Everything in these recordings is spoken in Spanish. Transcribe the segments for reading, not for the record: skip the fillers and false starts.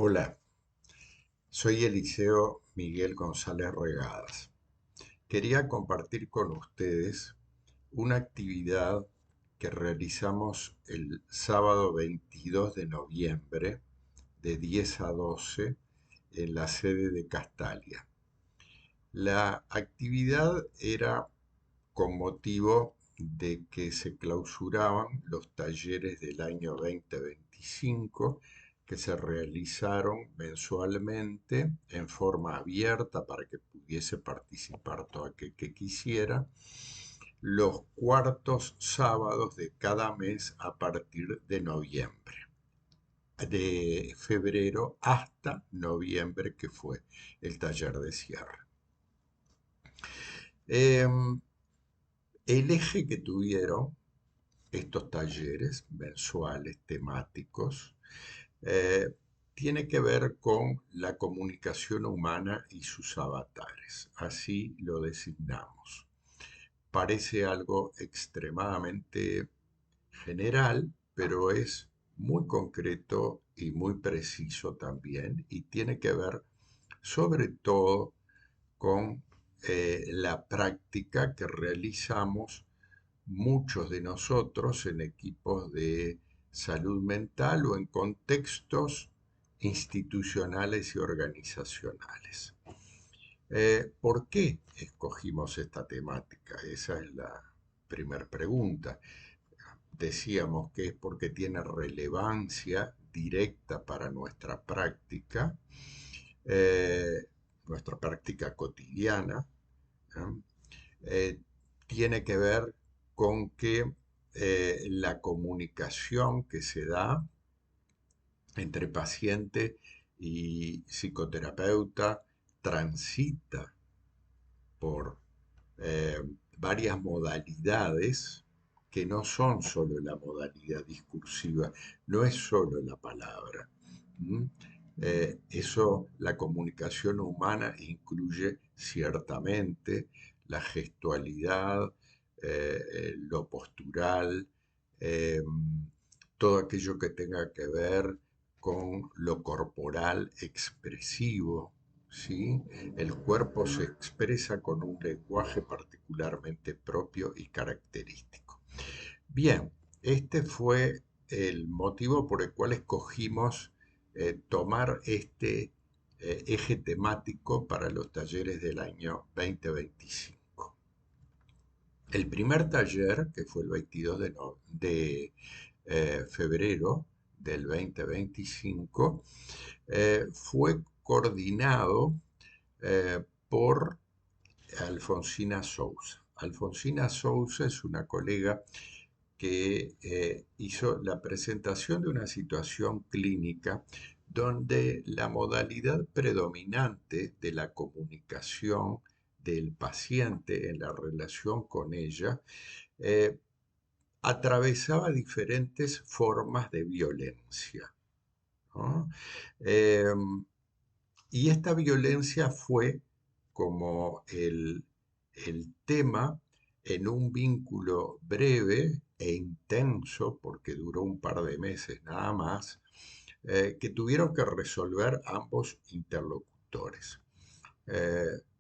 Hola, soy Eliseo Miguel González Regadas. Quería compartir con ustedes una actividad que realizamos el sábado 22 de noviembre de 10 a 12 en la sede de Castalia. La actividad era con motivo de que se clausuraban los talleres del año 2025 que se realizaron mensualmente en forma abierta para que pudiese participar todo aquel que quisiera, los cuartos sábados de cada mes a partir de noviembre, de febrero hasta noviembre, que fue el taller de cierre. Em, el eje que tuvieron estos talleres mensuales temáticos eh, tiene que ver con la comunicación humana y sus avatares. Así lo designamos. Parece algo extremadamente general, pero es muy concreto y muy preciso también, y tiene que ver sobre todo con la práctica que realizamos muchos de nosotros en equipos de salud mental o en contextos institucionales y organizacionales. ¿Por qué escogimos esta temática? Esa es la primera pregunta. Decíamos que es porque tiene relevancia directa para eh, nuestra práctica cotidiana. ¿No? Tiene que ver con que la comunicación que se da entre paciente y psicoterapeuta transita por eh, varias modalidades que no son solo la modalidad discursiva, no es solo la palabra. ¿Mm? Eso, la comunicación humana incluye ciertamente la gestualidad, lo postural, eh, todo aquello que tenga que ver con lo corporal expresivo, ¿sí? El cuerpo se expresa con un lenguaje particularmente propio y característico. Bien, este fue el motivo por el cual escogimos tomar este eje temático para los talleres del año 2025. El primer taller, que fue el 22 de febrero del 2025, fue coordinado por Alfonsina Sousa. Alfonsina Sousa es una colega que hizo la presentación de una situación clínica donde la modalidad predominante de la comunicación del paciente en la relación con ella eh, atravesaba diferentes formas de violencia, ¿no? Y esta violencia fue como el tema en un vínculo breve e intenso, porque duró un par de meses nada más, que tuvieron que resolver ambos interlocutores.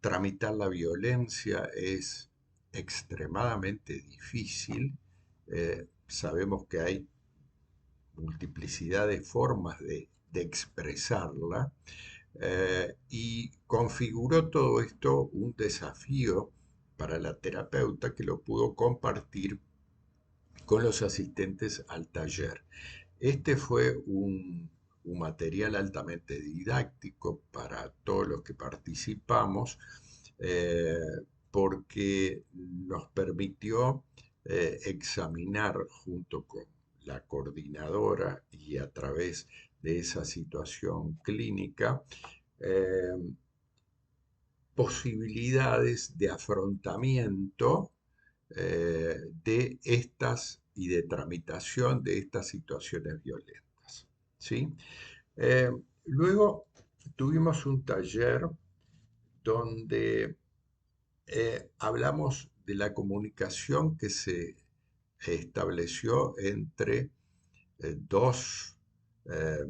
Tramitar la violencia es extremadamente difícil. Sabemos que hay multiplicidad de formas de expresarla, y configuró todo esto un desafío para la terapeuta que lo pudo compartir con los asistentes al taller. Este fue un material altamente didáctico para todos los que participamos, eh, porque nos permitió examinar junto con la coordinadora y a través de esa situación clínica eh, posibilidades de afrontamiento de estas y de tramitación de estas situaciones violentas. ¿Sí? Eh, Luego tuvimos un taller donde hablamos de la comunicación que se estableció entre dos eh,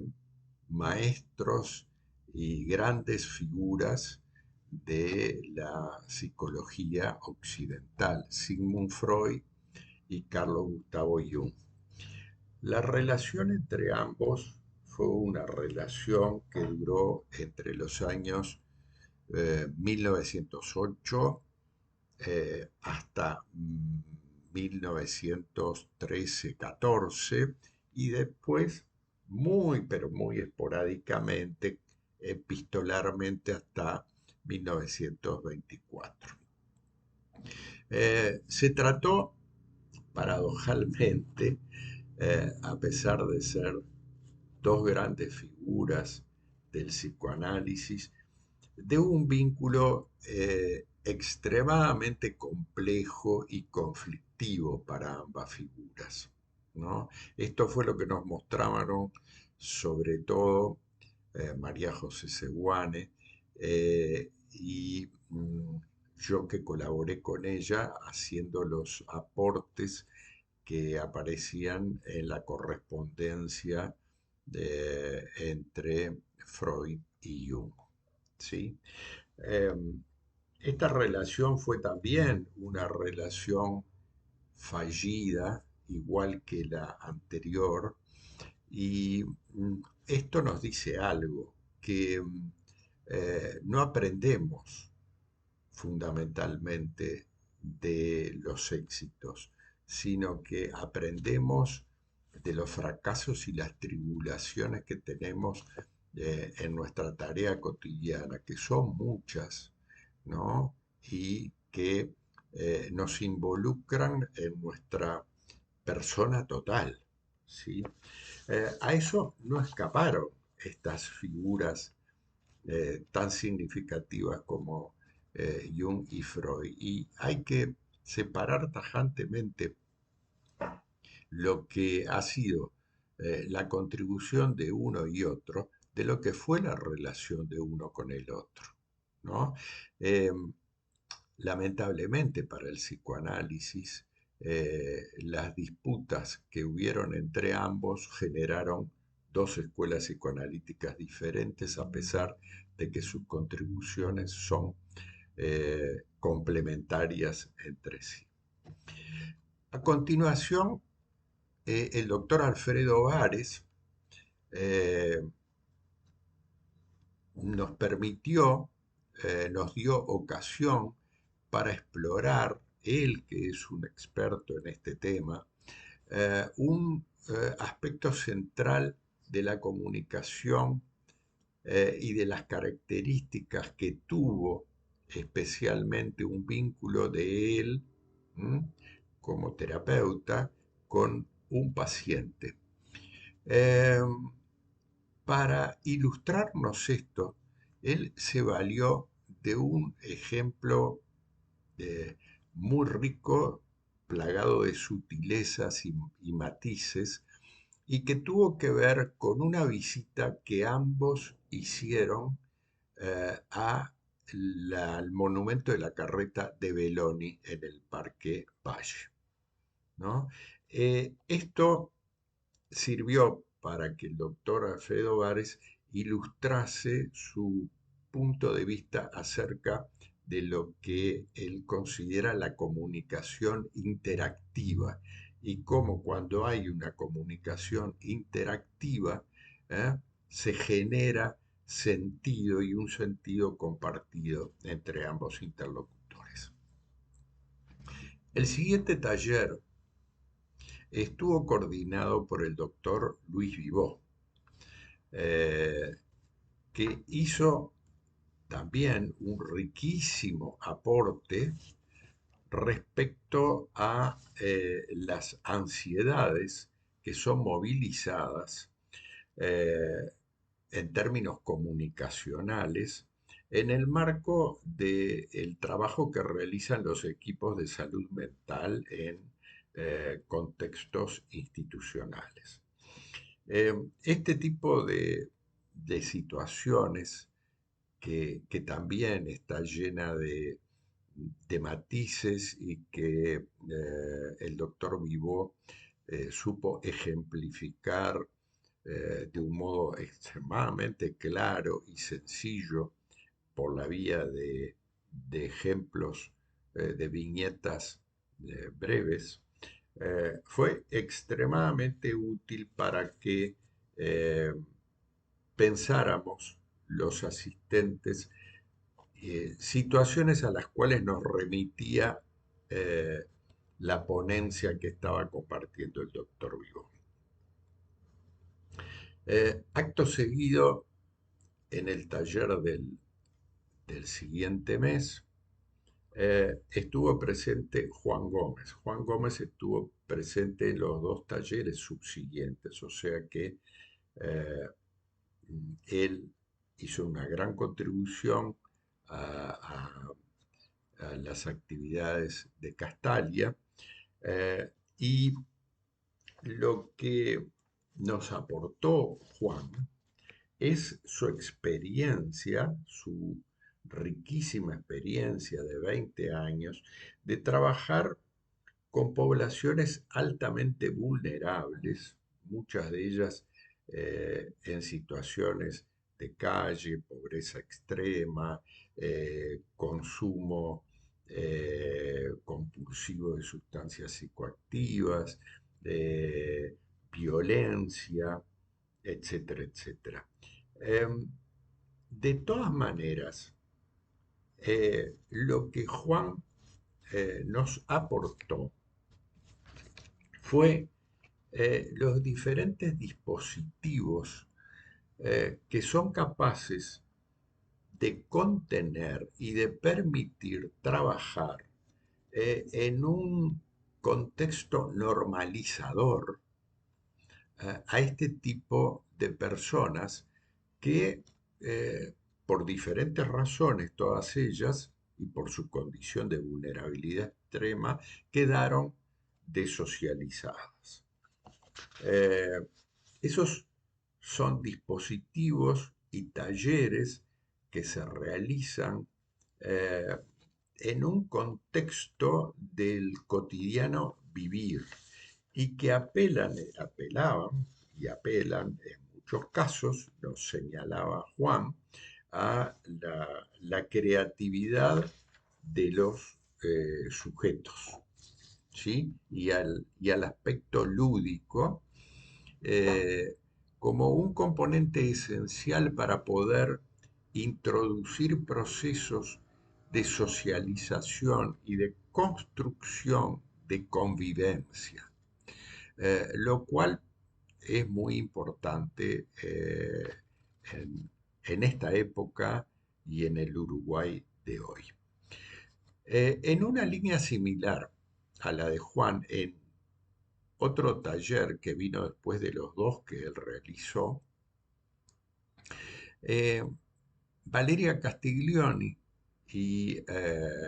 maestros y grandes figuras de la psicología occidental, Sigmund Freud y Carlos Gustavo Jung. La relación entre ambos fue una relación que duró entre los años 1908 hasta 1913-14 y después muy, pero muy esporádicamente, epistolarmente hasta 1924. Se trató, paradojalmente, a pesar de ser dos grandes figuras del psicoanálisis, de un vínculo extremadamente complejo y conflictivo para ambas figuras, ¿no? Esto fue lo que nos mostraron sobre todo María José Seguane y yo que colaboré con ella haciendo los aportes que aparecían en la correspondencia entre Freud y Jung. ¿Sí? Eh, Esta relación fue también una relación fallida, igual que la anterior, y esto nos dice algo, que no aprendemos fundamentalmente de los éxitos, sino que aprendemos de los fracasos y las tribulaciones que tenemos en nuestra tarea cotidiana, que son muchas, ¿no? Y que nos involucran en nuestra persona total, ¿sí? A eso no escaparon estas figuras tan significativas como Jung y Freud. Y hay que separar tajantemente lo que ha sido la contribución de uno y otro de lo que fue la relación de uno con el otro, ¿no? Eh, Lamentablemente para el psicoanálisis, las disputas que hubieron entre ambos generaron dos escuelas psicoanalíticas diferentes, a pesar de que sus contribuciones son complementarias entre sí. A continuación, el doctor Alfredo Vares eh, nos permitió, nos dio ocasión para explorar, él que es un experto en este tema, un aspecto central de la comunicación y de las características que tuvo especialmente un vínculo de él como terapeuta con un paciente. Eh, para ilustrarnos esto, él se valió de un ejemplo muy rico, plagado de sutilezas y matices, y que tuvo que ver con una visita que ambos hicieron al monumento de la carreta de Belloni en el Parque Valle, ¿no? Esto sirvió para que el doctor Alfredo Vares ilustrase su punto de vista acerca de lo que él considera la comunicación interactiva y cómo cuando hay una comunicación interactiva ¿eh? Se genera sentido y un sentido compartido entre ambos interlocutores. El siguiente taller estuvo coordinado por el doctor Luis Vivó, eh, que hizo también un riquísimo aporte respecto a las ansiedades que son movilizadas eh, en términos comunicacionales en el marco del trabajo que realizan los equipos de salud mental en contextos institucionales. Este tipo de situaciones que también está llena de matices y que el doctor Vivó supo ejemplificar de un modo extremadamente claro y sencillo por la vía de ejemplos, de viñetas breves, fue extremadamente útil para que eh, pensáramos los asistentes situaciones a las cuales nos remitía eh, la ponencia que estaba compartiendo el doctor Vigo. Acto seguido, en el taller del siguiente mes, estuvo presente Juan Gómez. Juan Gómez estuvo presente en los dos talleres subsiguientes, o sea que eh, él hizo una gran contribución a, a las actividades de Castalia y lo que nos aportó Juan es su experiencia, su riquísima experiencia de 20 años de trabajar con poblaciones altamente vulnerables, muchas de ellas en situaciones de calle, pobreza extrema, consumo compulsivo de sustancias psicoactivas, violencia, etcétera, etcétera. De todas maneras, lo que Juan nos aportó fue los diferentes dispositivos que son capaces de contener y de permitir trabajar en un contexto normalizador a este tipo de personas que por diferentes razones, todas ellas, y por su condición de vulnerabilidad extrema, quedaron desocializadas. Eh, Esos son dispositivos y talleres que se realizan eh, en un contexto del cotidiano vivir y que apelaban y apelan en muchos casos, nos señalaba Juan, a la creatividad de los sujetos, ¿sí? Y al aspecto lúdico eh, como un componente esencial para poder introducir procesos de socialización y de construcción de convivencia, lo cual es muy importante en esta época y en el Uruguay de hoy. En una línea similar a la de Juan, en otro taller que vino después de los dos que él realizó, eh, Valeria Castiglioni y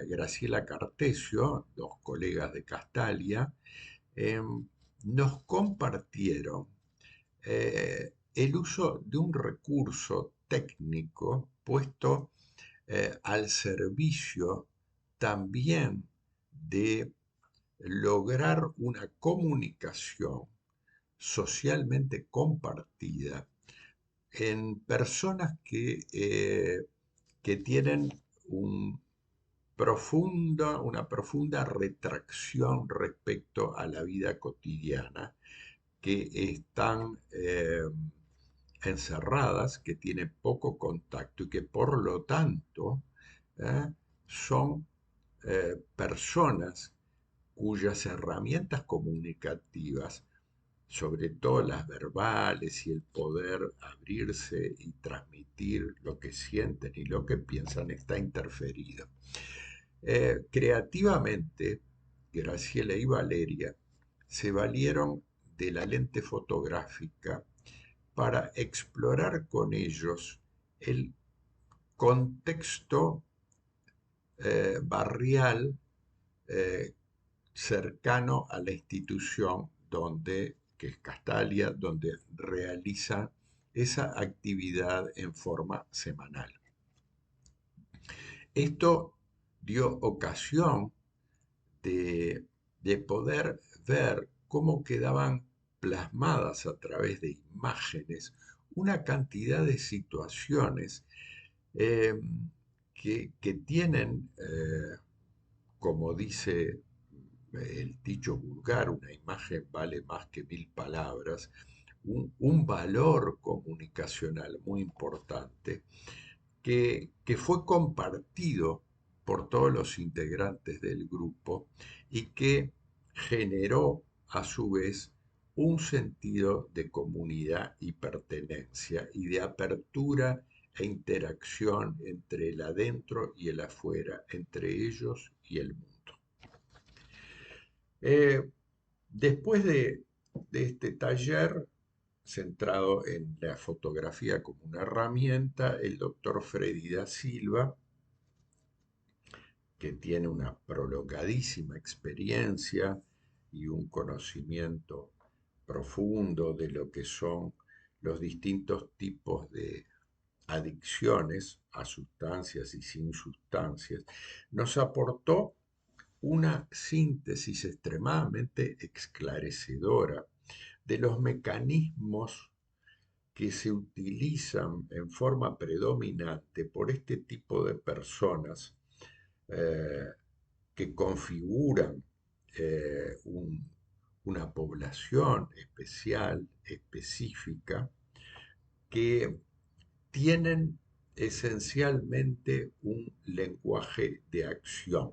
Graciela Cartesio, dos colegas de Castalia, nos compartieron el uso de un recurso técnico puesto al servicio también de lograr una comunicación socialmente compartida en personas que tienen una profunda retracción respecto a la vida cotidiana, que están encerradas, que tienen poco contacto y que por lo tanto son personas cuyas herramientas comunicativas, sobre todo las verbales y el poder abrirse y transmitir lo que sienten y lo que piensan, está interferido. Creativamente, Graciela y Valeria se valieron de la lente fotográfica para explorar con ellos el contexto barrial eh, cercano a la institución que es Castalia, donde realiza esa actividad en forma semanal. Esto dio ocasión de, de poder ver cómo quedaban plasmadas a través de imágenes una cantidad de situaciones eh, que tienen, como dice el dicho vulgar, una imagen vale más que mil palabras, un valor comunicacional muy importante que fue compartido por todos los integrantes del grupo y que generó a su vez un sentido de comunidad y pertenencia y de apertura e interacción entre el adentro y el afuera, entre ellos y el mundo. Eh, Después de este taller centrado en la fotografía como una herramienta, el doctor Freddy da Silva, que tiene una prolongadísima experiencia y un conocimiento profundo de lo que son los distintos tipos de adicciones a sustancias y sin sustancias, nos aportó una síntesis extremadamente esclarecedora de los mecanismos que se utilizan en forma predominante por este tipo de personas eh, que configuran una población especial, específica, que tienen esencialmente un lenguaje de acción,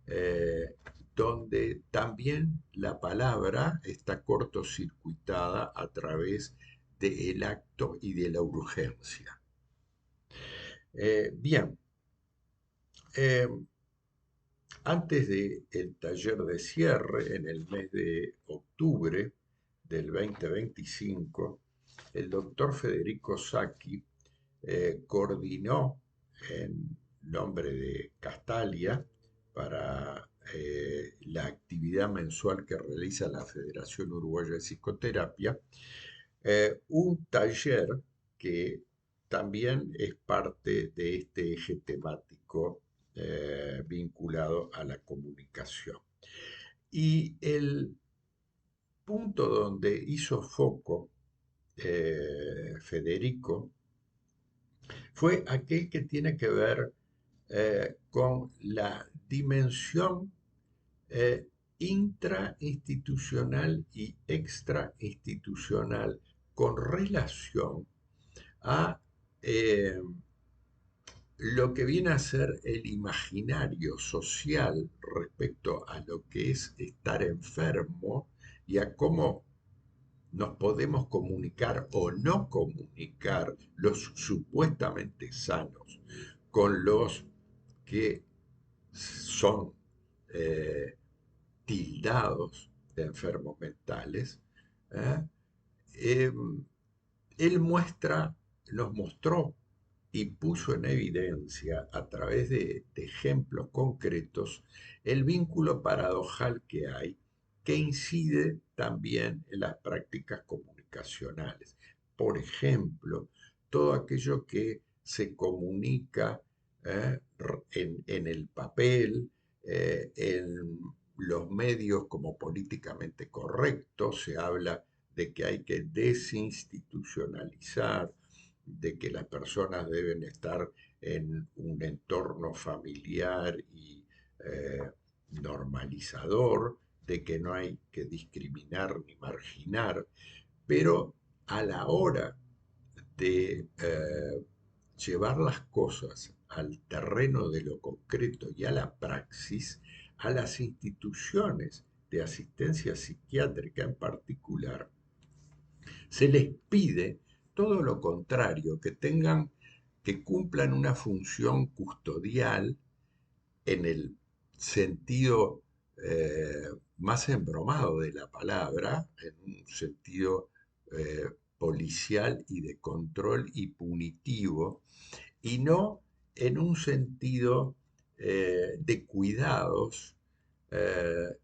eh, donde también la palabra está cortocircuitada a través del acto y de la urgencia. Bien, eh, antes del taller de cierre, en el mes de octubre del 2025, el doctor Federico Sacchi coordinó en nombre de Castalia para la actividad mensual que realiza la Federación Uruguaya de Psicoterapia, un taller que también es parte de este eje temático vinculado a la comunicación. Y el punto donde hizo foco Federico fue aquel que tiene que ver con la dimensión eh, intrainstitucional y extrainstitucional con relación a lo que viene a ser el imaginario social respecto a lo que es estar enfermo y a cómo nos podemos comunicar o no comunicar los supuestamente sanos con los que son eh, tildados de enfermos mentales. ¿eh? Eh, Él nos mostró y puso en evidencia a través de ejemplos concretos el vínculo paradojal que hay, que incide también en las prácticas comunicacionales. Por ejemplo, todo aquello que se comunica en el papel, en los medios como políticamente correcto, se habla de que hay que desinstitucionalizar, de que las personas deben estar en un entorno familiar y normalizador, de que no hay que discriminar ni marginar, pero a la hora de llevar las cosas al terreno de lo concreto y a la praxis, a las instituciones de asistencia psiquiátrica en particular, se les pide todo lo contrario, que cumplan una función custodial en el sentido más embromado de la palabra, en un sentido policial y de control y punitivo, y no en un sentido de cuidados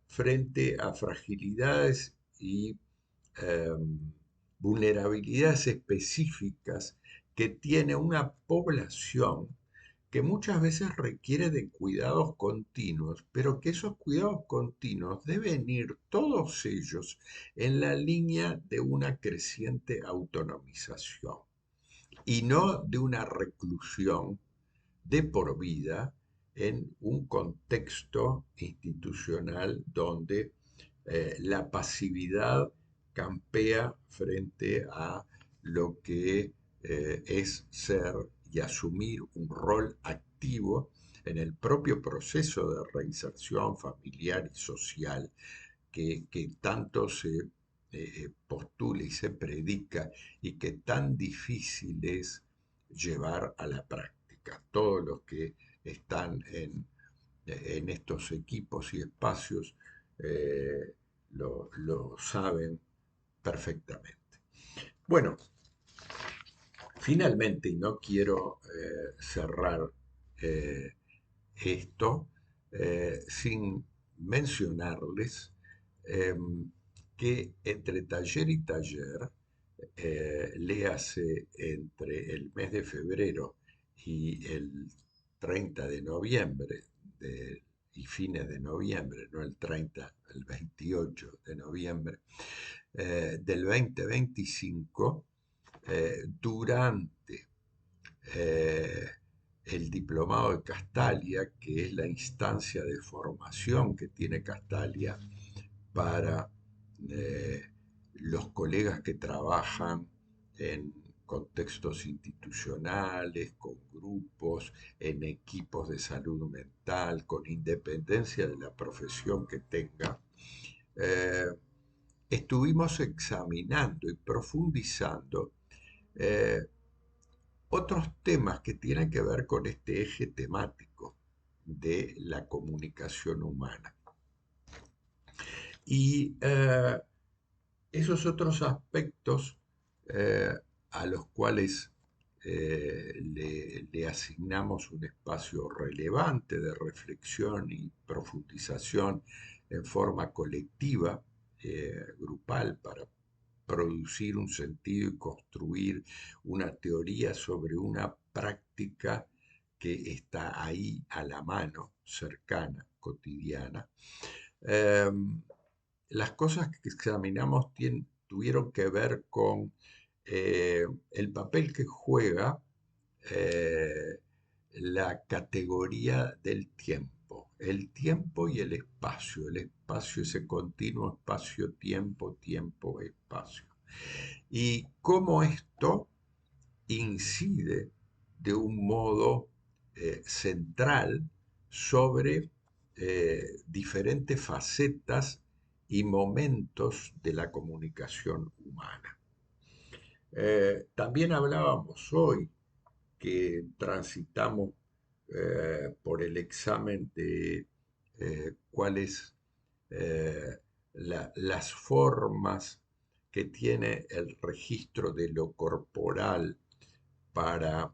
frente a fragilidades y eh, vulnerabilidades específicas que tiene una población que muchas veces requiere de cuidados continuos, pero que esos cuidados continuos deben ir todos ellos en la línea de una creciente autonomización y no de una reclusión de por vida en un contexto institucional donde la pasividad campea frente a lo que es ser y asumir un rol activo en el propio proceso de reinserción familiar y social que tanto se postula y se predica y que tan difícil es llevar a la práctica. Todos los que están en estos equipos y espacios lo saben perfectamente. Bueno, finalmente, y no quiero cerrar eh, esto sin mencionarles eh, que entre taller y taller, léase entre el mes de febrero y el 30 de noviembre y fines de noviembre, no el 30, el 28 de noviembre del 2025, durante eh, el diplomado de Castalia, que es la instancia de formación que tiene Castalia para eh, los colegas que trabajan en contextos institucionales, con grupos, en equipos de salud mental, con independencia de la profesión que tenga. eh, Estuvimos examinando y profundizando eh, otros temas que tienen que ver con este eje temático de la comunicación humana. Y esos otros aspectos eh, a los cuales le asignamos un espacio relevante de reflexión y profundización en forma colectiva, grupal, para producir un sentido y construir una teoría sobre una práctica que está ahí a la mano, cercana, cotidiana. Em, las cosas que examinamos tuvieron que ver con el papel que juega eh, la categoría del tiempo, el tiempo y el espacio, ese continuo espacio-tiempo, tiempo-espacio. Y cómo esto incide de un modo central sobre diferentes facetas y momentos de la comunicación humana. También hablábamos hoy que transitamos por el examen de cuáles las formas que tiene el registro de lo corporal para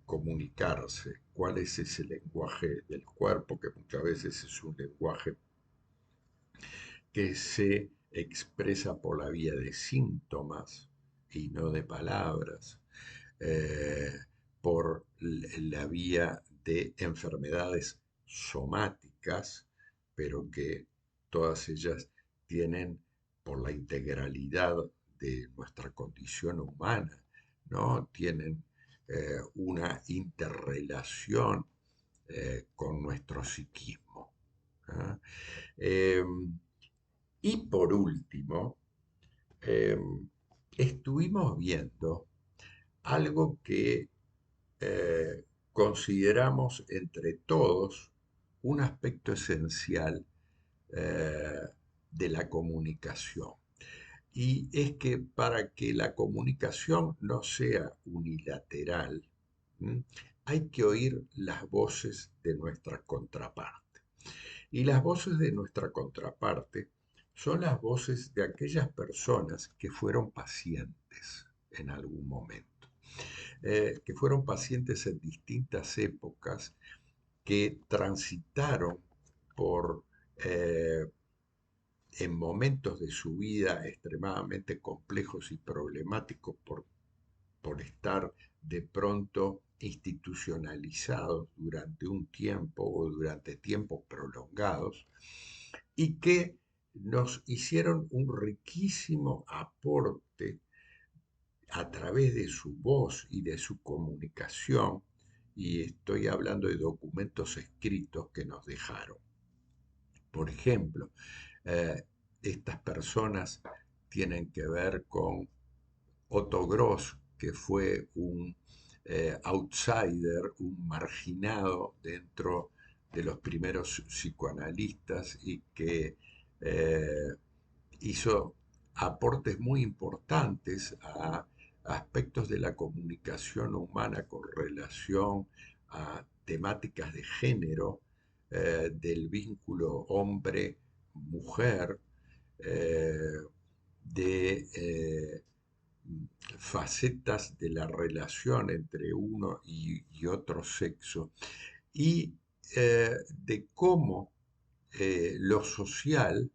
comunicarse, cuál es ese lenguaje del cuerpo, que muchas veces es un lenguaje que se expresa por la vía de síntomas y no de palabras, eh, por la vía de enfermedades somáticas, pero que todas ellas tienen por la integralidad de nuestra condición humana, ¿no? Tienen una interrelación con nuestro psiquismo. ¿Ah? Y por último, eh, estuvimos viendo algo que consideramos entre todos un aspecto esencial eh, de la comunicación. Y es que para que la comunicación no sea unilateral, ¿m? Hay que oír las voces de nuestra contraparte. Y las voces de nuestra contraparte son las voces de aquellas personas que fueron pacientes en algún momento, que fueron pacientes en distintas épocas, que transitaron por, eh, en momentos de su vida extremadamente complejos y problemáticos por estar de pronto institucionalizados durante un tiempo o durante tiempos prolongados y que nos hicieron un riquísimo aporte a través de su voz y de su comunicación, y estoy hablando de documentos escritos que nos dejaron. Por ejemplo, eh, estas personas tienen que ver con Otto Gross, que fue un outsider, un marginado dentro de los primeros psicoanalistas y que eh, hizo aportes muy importantes a aspectos de la comunicación humana con relación a temáticas de género, del vínculo hombre-mujer, eh, de facetas de la relación entre uno y otro sexo y de cómo lo social,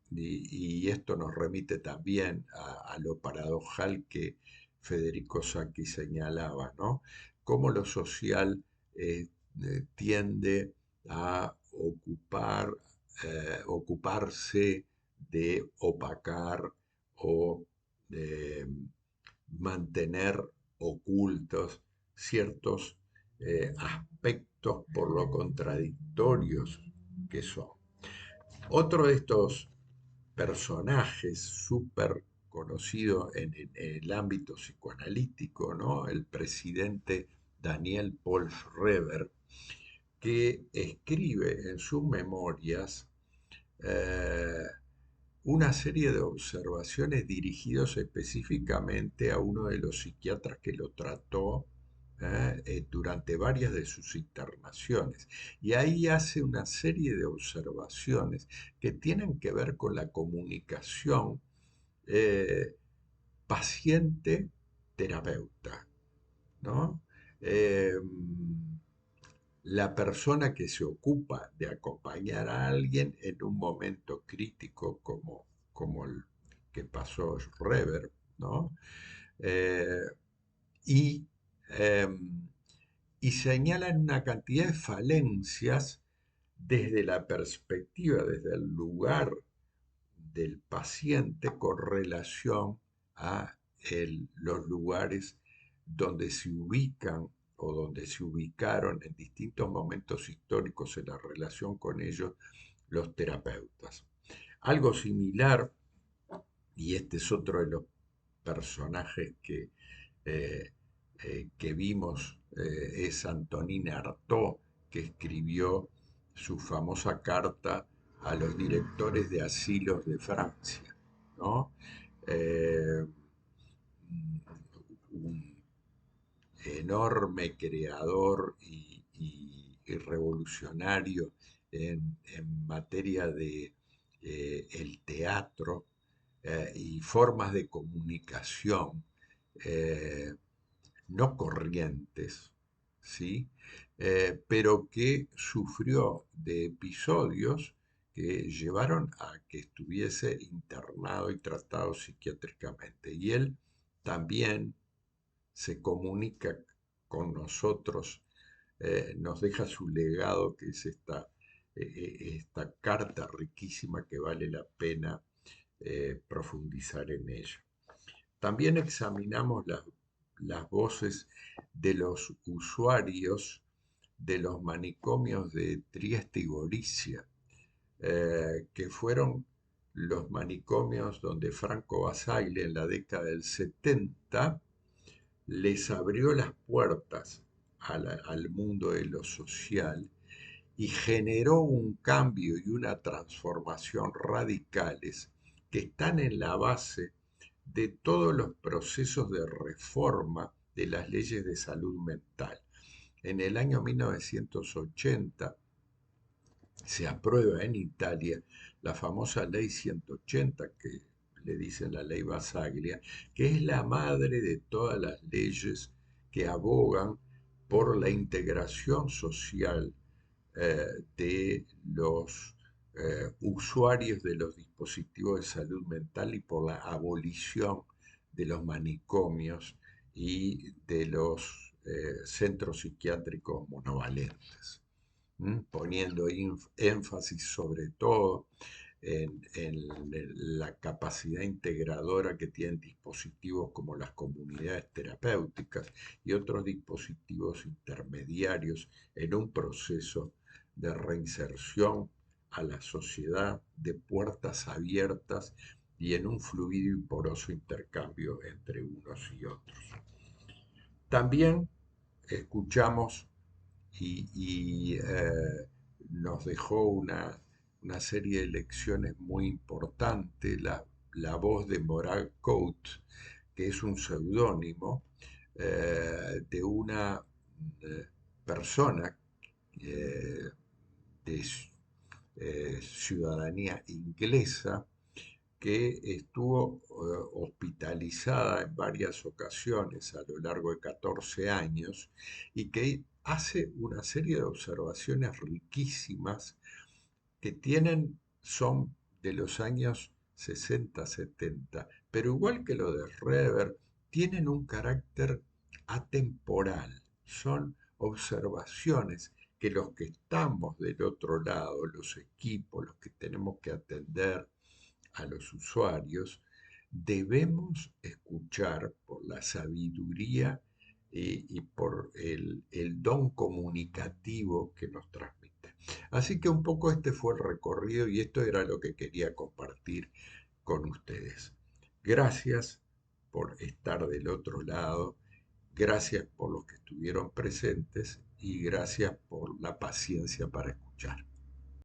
y esto nos remite también a lo paradojal que Federico Sacchi señalaba, ¿no? Cómo lo social tiende a ocuparse de opacar o de mantener ocultos ciertos aspectos por lo contradictorios que son. Otro de estos personajes súper conocido en el ámbito psicoanalítico, ¿no? El presidente Daniel Paul Schreber, que escribe en sus memorias eh, una serie de observaciones dirigidos específicamente a uno de los psiquiatras que lo trató durante varias de sus internaciones. Y ahí hace una serie de observaciones que tienen que ver con la comunicación eh, paciente-terapeuta, ¿no? Eh, la persona que se ocupa de acompañar a alguien en un momento crítico como el que pasó Schreber, ¿no? Eh, y, eh, y señalan una cantidad de falencias desde la perspectiva, desde el lugar del paciente con relación a los lugares donde se ubican o donde se ubicaron en distintos momentos históricos en la relación con ellos los terapeutas. Algo similar, y este es otro de los personajes eh, que vimos, es Antonin Artaud, que escribió su famosa carta a los directores de asilos de Francia, ¿no? Eh, un enorme creador y revolucionario en materia de el teatro y formas de comunicación eh, no corrientes, ¿sí? Pero que sufrió de episodios que llevaron a que estuviese internado y tratado psiquiátricamente. Y él también se comunica con nosotros, nos deja su legado, que es esta carta riquísima que vale la pena profundizar en ella. También examinamos las voces de los usuarios de los manicomios de Trieste y Gorizia, que fueron los manicomios donde Franco Basaglia en la década del 70 les abrió las puertas al mundo de lo social y generó un cambio y una transformación radicales que están en la base de todos los procesos de reforma de las leyes de salud mental. En el año 1980 se aprueba en Italia la famosa ley 180, que le dicen la ley Basaglia, que es la madre de todas las leyes que abogan por la integración social de los usuarios de los dispositivos de salud mental y por la abolición de los manicomios y de los centros psiquiátricos monovalentes, poniendo énfasis sobre todo en la capacidad integradora que tienen dispositivos como las comunidades terapéuticas y otros dispositivos intermediarios en un proceso de reinserción a la sociedad de puertas abiertas y en un fluido y poroso intercambio entre unos y otros. También escuchamos y nos dejó una serie de lecciones muy importantes, la voz de Moral Coat, que es un seudónimo de una persona eh, de ciudadanía inglesa que estuvo hospitalizada en varias ocasiones a lo largo de 14 años y que hace una serie de observaciones riquísimas que son de los años 60, 70, pero igual que lo de Rever, tienen un carácter atemporal, son observaciones que los que estamos del otro lado, los equipos, los que tenemos que atender a los usuarios, debemos escuchar por la sabiduría y por el don comunicativo que nos transmite. Así que un poco este fue el recorrido y esto era lo que quería compartir con ustedes. Gracias por estar del otro lado, gracias por los que estuvieron presentes y gracias por la paciencia para escuchar.